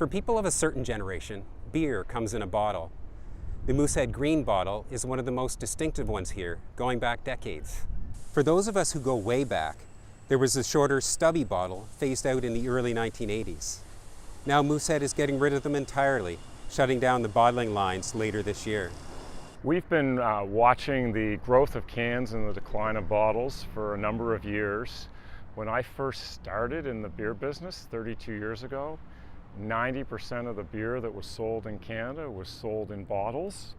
For people of a certain generation, beer comes in a bottle. The Moosehead green bottle is one of the most distinctive ones here, going back decades. For those of us who go way back, there was a shorter, stubby bottle phased out in the early 1980s. Now Moosehead is getting rid of them entirely, shutting down the bottling lines later this year. We've been watching the growth of cans and the decline of bottles for a number of years. When I first started in the beer business 32 years ago, 90% of the beer that was sold in Canada was sold in bottles.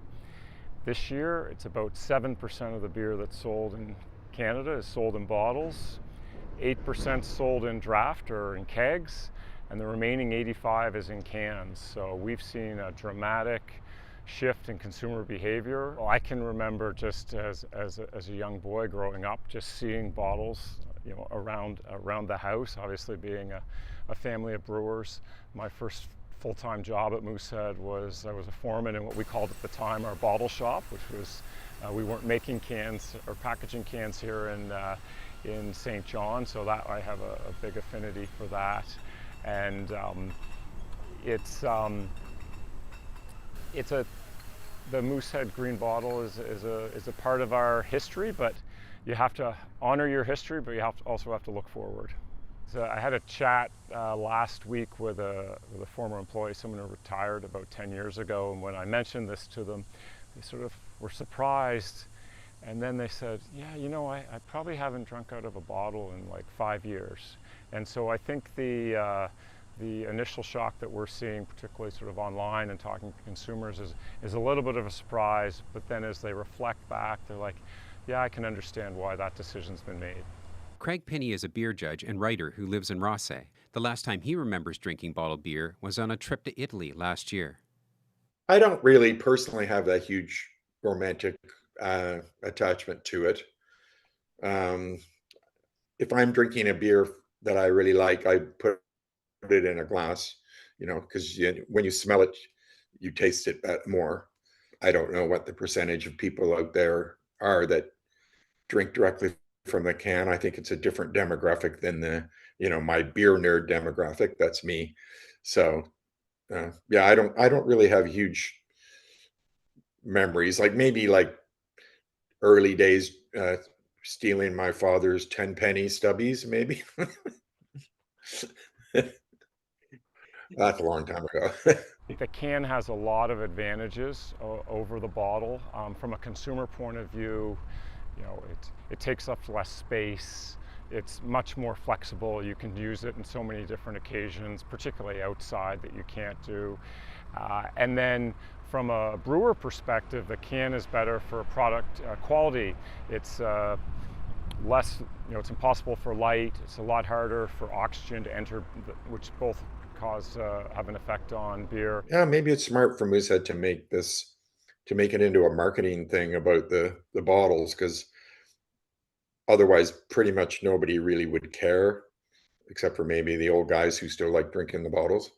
This year, it's about 7% of the beer that's sold in Canada is sold in bottles, 8% sold in draft or in kegs, and the remaining 85 is in cans. So we've seen a dramatic shift in consumer behavior. I can remember just as a young boy growing up, just seeing bottles, around the house. Obviously, being a family of brewers, my first full-time job at Moosehead was I was a foreman in what we called at the time our bottle shop, which was we weren't making cans or packaging cans here in St. John, so that I have a big affinity for that, and the Moosehead green bottle is a part of our history, but you have to honor your history, but you also have to look forward. So I had a chat last week with a former employee, someone who retired about 10 years ago, and when I mentioned this to them, they sort of were surprised, and then they said, yeah, I probably haven't drunk out of a bottle in like 5 years. And so I think the initial shock that we're seeing, particularly sort of online and talking to consumers, is a little bit of a surprise, but then as they reflect back, they're like, yeah, I can understand why that decision's been made. Craig Pinney is a beer judge and writer who lives in Rothesay. The last time he remembers drinking bottled beer was on a trip to Italy last year. I don't really personally have that huge romantic attachment to it. If I'm drinking a beer that I really like, I put it in a glass, because when you smell it, you taste it more. I don't know what the percentage of people out there are that drink directly from the can. I think it's a different demographic than my beer nerd demographic. That's me. So yeah, I don't really have huge memories. Like maybe like early days, stealing my father's 10-penny stubbies, maybe. That's a long time ago. The can has a lot of advantages over the bottle. From a consumer point of view, it takes up less space. It's much more flexible. You can use it in so many different occasions, particularly outside, that you can't do. And then from a brewer perspective, the can is better for product quality. It's less, it's impossible for light. It's a lot harder for oxygen to enter, which both have an effect on beer. Yeah, maybe it's smart for Moosehead to make it into a marketing thing about the bottles, because otherwise pretty much nobody really would care, except for maybe the old guys who still like drinking the bottles.